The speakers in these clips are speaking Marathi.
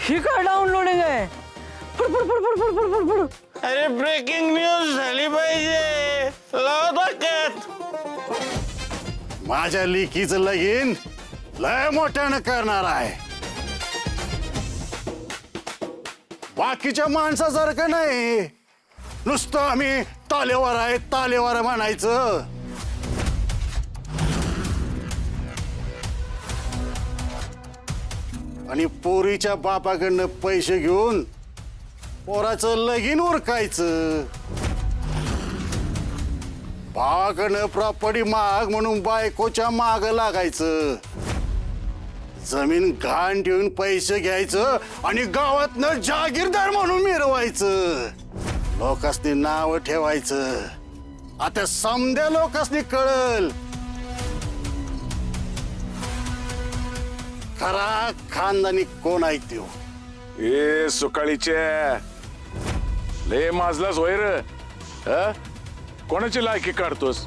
ही काय डाउनलोडिंग आहे? फड फड फड फड फड फड फड फड. अरे ब्रेकिंग न्यूज झाली पाहिजे. लाव ताकद. माझ्या लेकीचं लगीन लय मोठ्यानं करणार आहे. बाकीच्या माणसासारखं नाही नुसतं आम्ही तालेवर आहे तालेवर म्हणायचं. आणि पोरीच्या बापाकडनं पैसे घेऊन पोराचं लगीन उरकायचं. भावाकडनं प्रॉपर्टी माग म्हणून बायकोच्या माग लागायचं. जमीन घाण ठेवून पैसे घ्यायचं आणि गावातनं जागीरदार म्हणून मिरवायचं. लोकांनी नाव ठेवायचं. आता समद्या लोकांनी कळल खरा खानदानी कोण ऐकतो. ए सुकाळीचे ले माजलाच होय र. कोणाची लायकी काढतोस?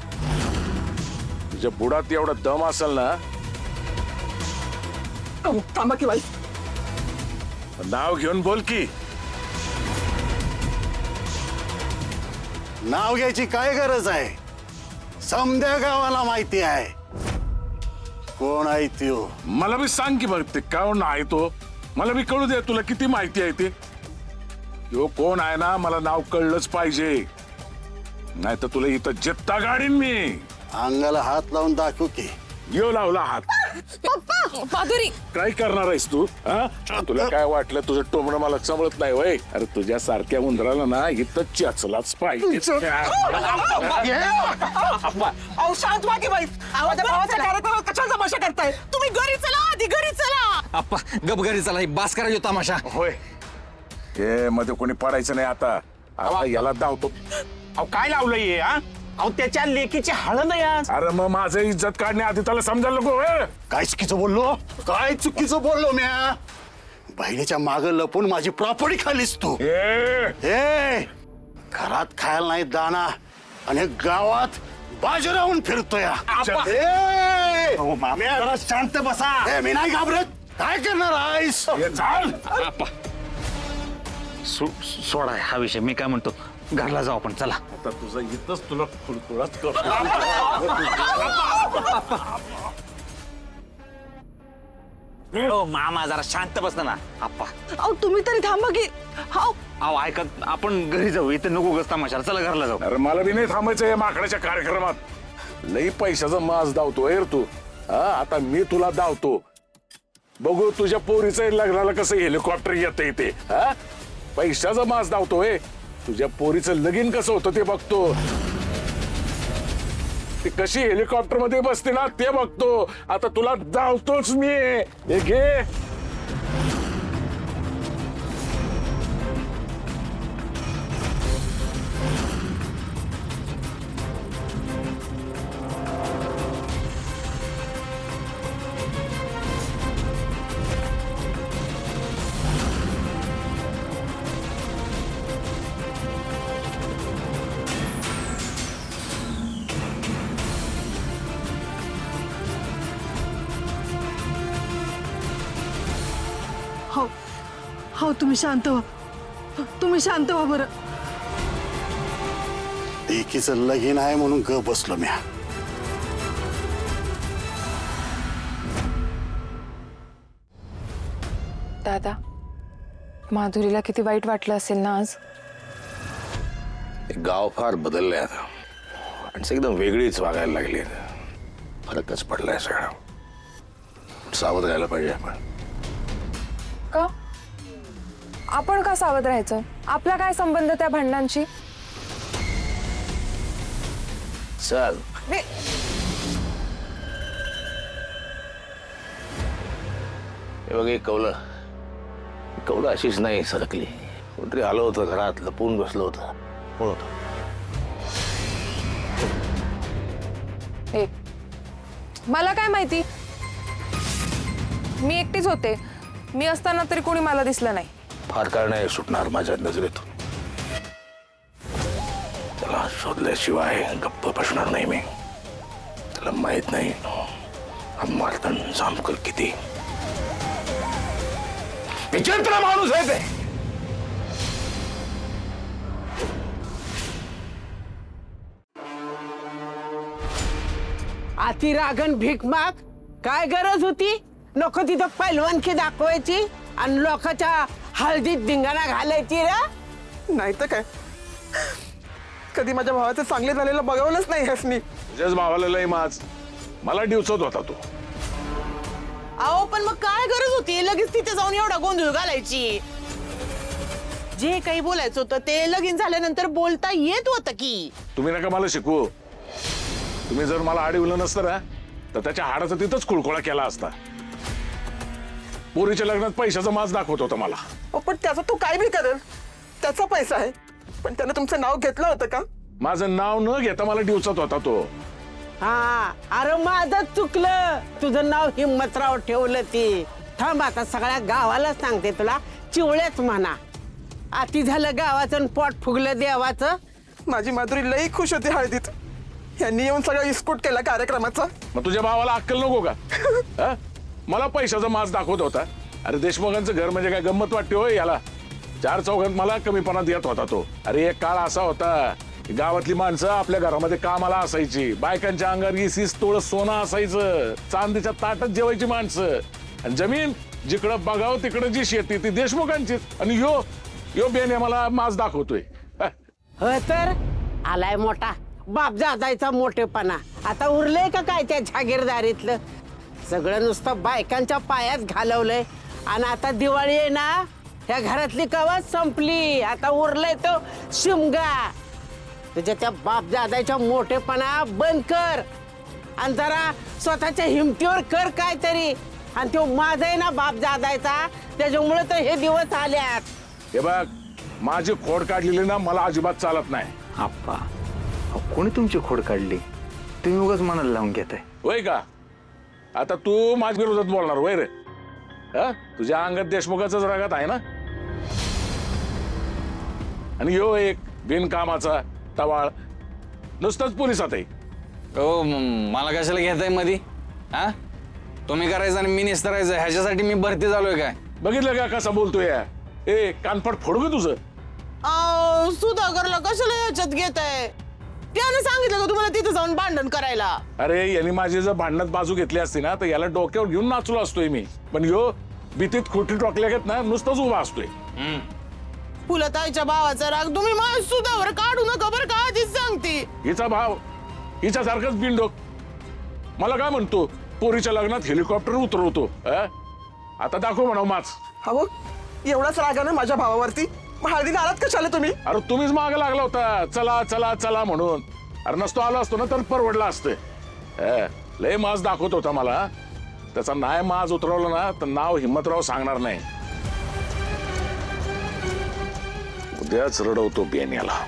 तुझ्या बुडात एवढा दम असेल ना. थांबा की बाई. नाव घेऊन बोल की. नाव घ्यायची काय गरज आहे? समद्या गावाला माहिती आहे कोण आहे त्यो. मला बी सांग की बघ ते कोण आहे तो. मला बी कळू दे तुला किती माहिती आहे ते. यो कोण आहे ना मला नाव कळलंच पाहिजे. नाही तर तुला इथं जित्ता गाडीन मी. अंगाला हात लावून दाखव की. येऊ लावला हात. माधुरी काय करणार आहेस तू? तुला काय वाटलं तुझं टोमणं मला समजत नाही वय? अरे तुझ्या सारख्या उंदराला ना इथं चचलाच पाहिजे. अहो शांत व्हा की बाई. आवाज भावाच्या कार्यक्रमात कशाला तमाशा करताय? तुम्ही घरी चला, आधी घरी चला. आप्पा गप घरी चला. बास करा यो तमाशा. होय हे मध्ये कोणी पडायचं नाही. आता याला धावतो. अहो काय लावलंय हे, हा? अहो त्याच्या लेकीची हळद आहे आज. अरे मग माझं इज्जत काढणे आधी त्याला समजायला नको होय? काय चुकीचं बोललो? काय चुकीचं बोललो म्या? बहिणीच्या माग लपून माझी प्रॉपर्टी खालीस तू. ए घरात खायला नाही दाना आणि गावात बाजू राहून फिरतोय. जरा शांत बसा. मी नाही घाबरत. काय करणार आहेस? सोडा हा विषय. मी काय म्हणतो घरला जाऊ आपण. चला आता तुझं इथंच तुला खुळखुळाच करतो. हो मामा जरा शांत बस ना आप्पा. अहो तुम्ही तरी थांबा की. हो अहो ऐकत आपण घरी जाऊ. इथे नको गस्ता मशाला. चला घरला जाऊ. अरे मला बी नाही थांबायचं या माकडाच्या कार्यक्रमात. लई पैशाचा मास धावतोय रे तू. आता मी तुला धावतो. बघू तुझ्या पोरीचं लग्नाला कसं हेलिकॉप्टर येतं इथे. पैशाचा मास धावतोय. तुझ्या पोरीचं लगीन कसं होतं ते बघतो. ती कशी हेलिकॉप्टर मध्ये बसते ना ते बघतो. आता तुला धावतोच मी. हे घे. हो हो तुम्ही शांत व्हा. तुम्ही शांत व्हा बरं. लेकीचं लगीन आहे म्हणून ग बसलो म्या. दादा माधुरीला किती वाईट वाटलं असेल ना आज. गाव फार बदलले आता. माणसं एकदम वेगळीच वागायला लागली. फरकच पडलाय सगळा. सावध राहायला पाहिजे आपण. का आपण का सावध राहायचं? आपला काय संबंध त्या भांडणांशी? चल हे बघ कौलं कौलं अशीच नाही सरकली. कोणतरी आलं होतं घरात लपून बसलं होतं. कोण होतं? मला काय माहिती. मी एकटीच होते. मी असताना तरी कोणी मला दिसलं नाही. फार काळ नाही सुटणार माझ्या नजरेतून. त्याला शोधल्याशिवाय गप्प बसणार नाही मी. त्याला माहित नाही हा मारताना जामकल किती. विचित्र माणूस आहे ते. आती रागन भीक माग काय गरज होती नको तिथं पैलवानकी दाखवायची आणि लोकांच्या हळदीत धिंगाणा घालायची रे. नाही तर काय कधी माझ्या भावाचं चांगले झालेलं बघवलंच नाही हसनी. तुझ्याच भावाला लय माज, मला डिवचत होता तो. अहो पण मग काय गरज होती लगेच तिथे जाऊन एवढा गोंधळ घालायची. जे काही बोलायचं होतं ते लगीन झाल्यानंतर बोलता येत होतं की. तुम्ही नका मला शिकवू. तुम्ही जर मला अडवलं नसतं ना तर त्याच्या हाडाचा तिथंच खुळखुळा केला असता. पोरीच्या लग्नात पैशाचा माज दाखवत होता मला. पण त्याचा तो काय बी करेल, त्याचा पैसा आहे. पण त्यानं तुमचं नाव घेतलं होतं का? माझं नाव न घेता मला डिवचत होता तो. हा अरे माझं चुकलं, तुझं नाव हिम्मतराव ठेवलं ती. थांब आता सगळ्या गावाला सांगते तुला चिवळेच म्हणा. आती झालं गावाचं आणि पोट फुगलं देवाचं. माझी माधुरी लई खुश होती हळदीत. यांनी येऊन सगळं इस्कूट केला कार्यक्रमाचा. मग तुझ्या भावाला अक्कल नको का? हा? मला पैशाचा माज दाखवत होता. अरे देशमुखांचं घर म्हणजे काय गंमत वाटते होय याला? 4 चौघात मला कमीपणा देत होता तो. अरे एक काळ असा होता गावातली माणसं आपल्या घरामध्ये कामाला असायची. बायकांच्या अंगावर 20 तोळ सोनं असायचं. चांदीच्या ताटात जेवायची माणसं. आणि जमीन जिकडं बघावं तिकडं जी शेती ती देशमुखांचीच. आणि यो बेन मला माज दाखवतोय. हो तर आलाय मोठा बाप जादायचा मोठेपणा. आता उरलंय का काय त्या जागीरदारीतलं? सगळं नुसतं बायकांच्या पायात घालवलंय. आणि आता दिवाळी आहे ना, ह्या घरातली कवच संपली. आता उरलंय तो शिमगा. तुझ्या त्या बाप जादायच्या मोठेपणा बंद कर आणि जरा स्वतःच्या हिमतीवर कर काहीतरी. आणि तो माझा आहे ना बाप जादायचा, त्याच्यामुळे तर हे दिवस आल्यात. हे बघ माझी खोड काढलेली ना मला अजिबात चालत नाही. आप्पा कोणी तुमची खोड काढली? तुम्ही उगाच मनाला लावून घेताय. होय का? आता तू माझ्या विरोधात बोलणार वय रे? हा? तुझ्या अंगात देशमुखाचाच रागात आहे ना? आणि यो एक बिनकामाचा टवाळ नुसतंच पोलिसात आहे. हो मला कशाला घेताय मधी? हा तुम्ही करायचं आणि मी निस्तरायचं ह्याच्यासाठी मी भरती झालोय काय? बघितलं का कसा बोलतोय? ए कानफड फोडू तुझं. सुधाकरला कशाला ह्याच्यात घेत आहे? त्याने सांगितलं का तुम्हाला तिथे जाऊन भांडण करायला? अरे यांनी माझी जर भांडणात बाजू घेतली असती ना तर याला डोक्यावर घेऊन नाचलो असतोय मी. पण यो भीतीत खोटी टोकल्या घेत ना नुसतंच उभा असतोय. फुलताईच्या भावाचा राग तुम्ही माझ्या सुधावर काढू नका बरं का, आधीच सांगते. हिचा भाव हिच्यासारखाच बिनडोक मला काय म्हणतो पोरीच्या लग्नात हेलिकॉप्टर उतरवतो. आता दाखव म्हणा माच. हो एवढाच रागानं माझ्या भावावरती. मग हळदीला आलात कशाला तुम्ही? अरे तुम्हीच मागे लागला होता चला चला चला म्हणून. अरे नसतो आलो असतो ना तर परवडला असतं. लय माज दाखवत होता मला. त्याचा नाय माज उतरवलं ना तर नाव हिम्मतराव सांगणार नाही. उद्याच रडवतो बेन याला.